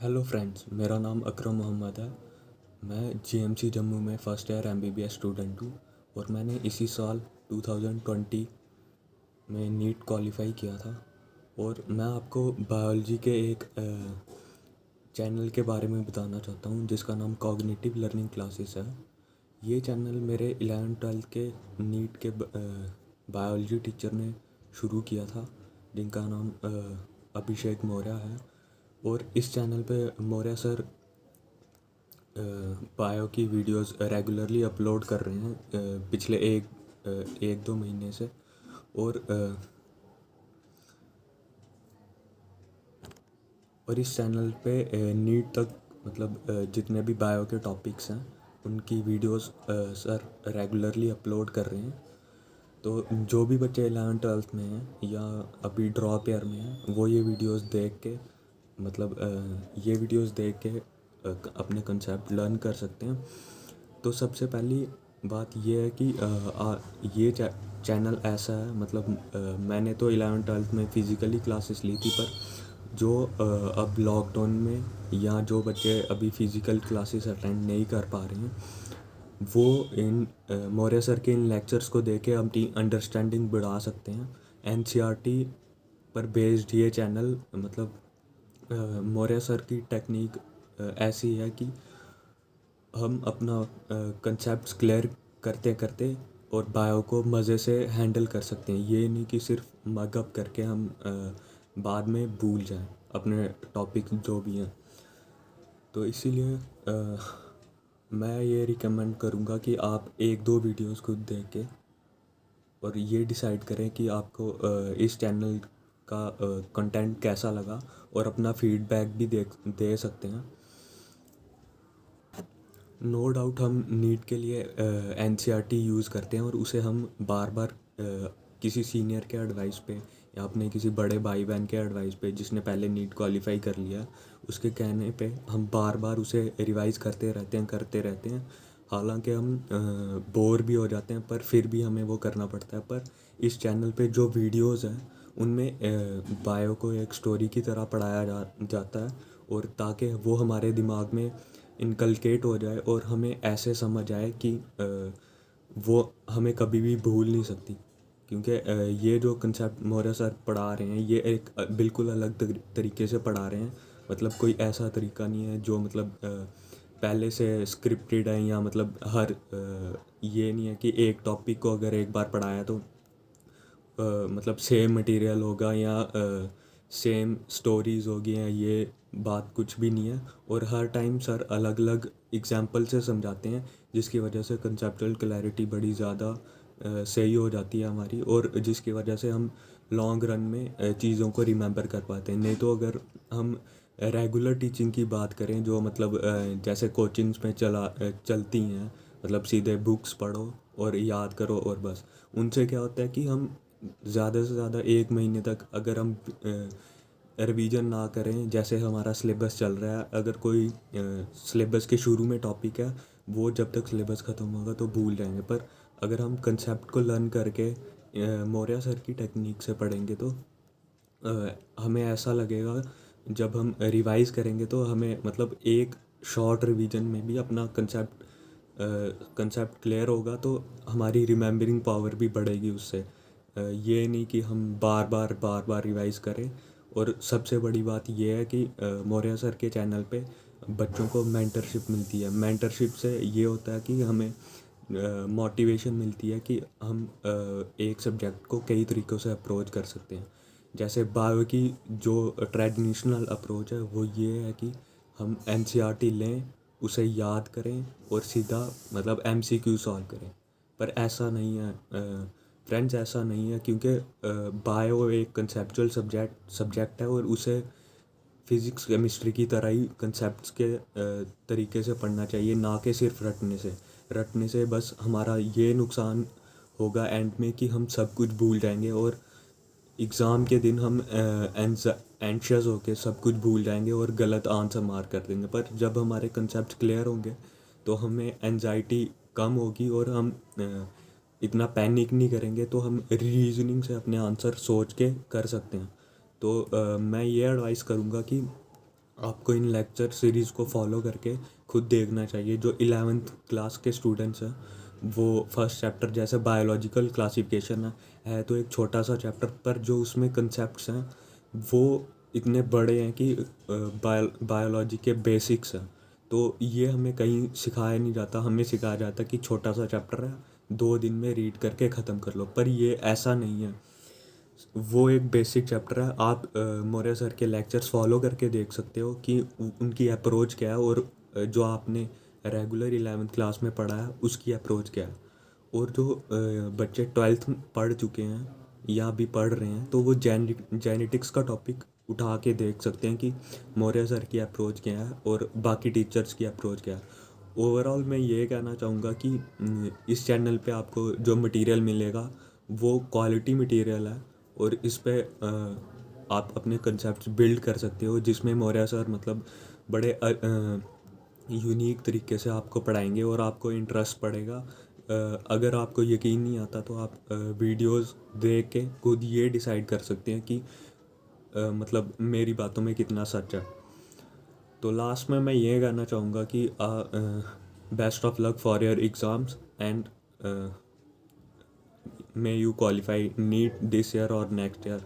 Hello friends, मेरा नाम अकरम मोहम्मद है। मैं जीएमसी जम्मू में फ़र्स्ट ईयर एमबीबीएस स्टूडेंट हूँ और मैंने इसी साल 2020 में नीट क्वालिफाई किया था। और मैं आपको बायोलॉजी के एक चैनल के बारे में बताना चाहता हूँ जिसका नाम कॉग्निटिव लर्निंग क्लासेस है। ये चैनल मेरे 11th-12th के नीट के बायोलॉजी टीचर ने शुरू किया था, जिनका नाम अभिषेक मौर्य है। और इस चैनल पे मौर्य सर बायो की वीडियोस रेगुलरली अपलोड कर रहे हैं पिछले एक दो महीने से। और इस चैनल पे नीट तक मतलब जितने भी बायो के टॉपिक्स हैं उनकी वीडियोस सर रेगुलरली अपलोड कर रहे हैं। तो जो भी बच्चे 11th-12th में हैं या अभी ड्रॉप ईयर में हैं वो ये वीडियोस देख के मतलब ये वीडियोस देख के अपने कंसेप्ट लर्न कर सकते हैं। तो सबसे पहली बात ये है कि ये चैनल ऐसा है मतलब मैंने तो 11th-12th में फ़िज़िकली क्लासेस ली थी, पर जो अब लॉकडाउन में या जो बच्चे अभी फ़िज़िकल क्लासेस अटेंड नहीं कर पा रहे हैं वो इन मौर्य सर के इन लेक्चर्स को देख के अपनी अंडरस्टैंडिंग बढ़ा सकते हैं। एनसीईआरटी पर बेस्ड ये चैनल मतलब मौर्य सर की टेक्निक ऐसी है कि हम अपना कंसेप्ट्स क्लियर करते करते और बायो को मज़े से हैंडल कर सकते हैं। ये नहीं कि सिर्फ मगअप करके हम बाद में भूल जाएं अपने टॉपिक जो भी हैं। तो इसीलिए मैं ये रिकमेंड करूँगा कि आप एक दो वीडियोस खुद देख के और ये डिसाइड करें कि आपको इस चैनल का कंटेंट कैसा लगा, और अपना फीडबैक भी दे सकते हैं। नो डाउट हम नीट के लिए एनसीईआरटी यूज़ करते हैं और उसे हम बार बार किसी सीनियर के एडवाइस पे या अपने किसी बड़े भाई बहन के एडवाइस पे जिसने पहले नीट क्वालिफाई कर लिया उसके कहने पे हम बार बार उसे रिवाइज़ करते रहते हैं। हालांकि हम बोर भी हो जाते हैं पर फिर भी हमें वो करना पड़ता है। पर इस चैनल पे जो वीडियोस हैं उनमें बायो को एक स्टोरी की तरह पढ़ाया जाता है, और ताकि वो हमारे दिमाग में इनकलकेट हो जाए और हमें ऐसे समझ आए कि वो हमें कभी भी भूल नहीं सकती। क्योंकि ये जो कंसेप्ट मौर्य सर पढ़ा रहे हैं ये एक बिल्कुल अलग तरीके से पढ़ा रहे हैं। मतलब कोई ऐसा तरीका नहीं है जो मतलब पहले से स्क्रिप्टेड है, या मतलब हर ये नहीं है कि एक टॉपिक को अगर एक बार पढ़ाया तो मतलब सेम मटेरियल होगा या सेम स्टोरीज़ होगी, या ये बात कुछ भी नहीं है। और हर टाइम सर अलग अलग एग्जांपल से समझाते हैं जिसकी वजह से कंसेप्चुअल क्लैरिटी बड़ी ज़्यादा सही हो जाती है हमारी, और जिसकी वजह से हम लॉन्ग रन में चीज़ों को रिमेंबर कर पाते हैं। नहीं तो अगर हम रेगुलर टीचिंग की बात करें जो मतलब जैसे कोचिंग्स में चलती हैं, मतलब सीधे बुक्स पढ़ो और याद करो और बस, उनसे क्या होता है कि हम ज़्यादा से ज़्यादा एक महीने तक अगर हम रिवीजन ना करें, जैसे हमारा सिलेबस चल रहा है, अगर कोई सिलेबस के शुरू में टॉपिक है वो जब तक सिलेबस ख़त्म होगा तो भूल जाएंगे। पर अगर हम कंसेप्ट को लर्न करके मौर्य सर की टेक्निक से पढ़ेंगे तो हमें ऐसा लगेगा जब हम रिवाइज़ करेंगे तो हमें मतलब एक शॉर्ट रिवीजन में भी अपना कंसेप्ट क्लियर होगा, तो हमारी रिमेंबरिंग पावर भी बढ़ेगी उससे। ये नहीं कि हम बार बार रिवाइज़ करें। और सबसे बड़ी बात ये है कि मौर्य सर के चैनल पे बच्चों को मेंटरशिप मिलती है। मेंटरशिप से ये होता है कि हमें मोटिवेशन मिलती है कि हम एक सब्जेक्ट को कई तरीक़ों से अप्रोच कर सकते हैं। जैसे बायो की जो ट्रेडिशनल अप्रोच है वो ये है कि हम एनसीईआरटी लें, उसे याद करें और सीधा मतलब एमसीक्यू सॉल्व करें। पर ऐसा नहीं है फ्रेंड्स, ऐसा नहीं है, क्योंकि बायो एक कंसेप्चुअल सब्जेक्ट है और उसे फिज़िक्स केमिस्ट्री की तरह ही कंसेप्ट्स के तरीके से पढ़ना चाहिए, ना कि सिर्फ रटने से बस हमारा ये नुकसान होगा एंड में कि हम सब कुछ भूल जाएंगे, और एग्ज़ाम के दिन हम एंशियस होके सब कुछ भूल जाएंगे और गलत आंसर मार कर देंगे। पर जब हमारे कंसेप्ट क्लियर होंगे तो हमें एंजाइटी कम होगी और हम इतना पैनिक नहीं करेंगे, तो हम रीजनिंग से अपने आंसर सोच के कर सकते हैं। तो मैं ये एडवाइस करूँगा कि आपको इन लेक्चर सीरीज़ को फॉलो करके खुद देखना चाहिए। जो 11th क्लास के स्टूडेंट्स हैं वो फर्स्ट चैप्टर जैसे बायोलॉजिकल क्लासिफिकेशन है तो एक छोटा सा चैप्टर, पर जो उसमें कंसेप्ट्स हैं वो इतने बड़े हैं कि बायोलॉजी के बेसिक्स हैं। तो ये हमें कहीं सिखाया नहीं जाता, हमें सिखाया जाता कि छोटा सा चैप्टर है, 2 दिन में रीड करके ख़त्म कर लो, पर ये ऐसा नहीं है। वो एक बेसिक चैप्टर है। आप मौर्य सर के लेक्चर्स फॉलो करके देख सकते हो कि उनकी अप्रोच क्या है, और जो आपने रेगुलर 11th क्लास में पढ़ा है उसकी अप्रोच क्या है। और जो बच्चे 12th पढ़ चुके हैं या अभी पढ़ रहे हैं तो वो जेनेटिक्स का टॉपिक उठा के देख सकते हैं कि मौर्य सर की अप्रोच क्या है और बाकी टीचर्स की अप्रोच क्या है। ओवरऑल मैं ये कहना चाहूँगा कि इस चैनल पे आपको जो मटेरियल मिलेगा वो क्वालिटी मटेरियल है, और इस पे आप अपने कंसेप्ट बिल्ड कर सकते हो, जिसमें मौर्य सर मतलब बड़े यूनिक तरीके से आपको पढ़ाएंगे और आपको इंटरेस्ट पड़ेगा। अगर आपको यकीन नहीं आता तो आप वीडियोस देख के खुद ये डिसाइड कर सकते हैं कि मतलब मेरी बातों में कितना सच है। तो लास्ट में मैं ये कहना चाहूँगा कि best of luck for your exams and may you qualify NEET this year or next year.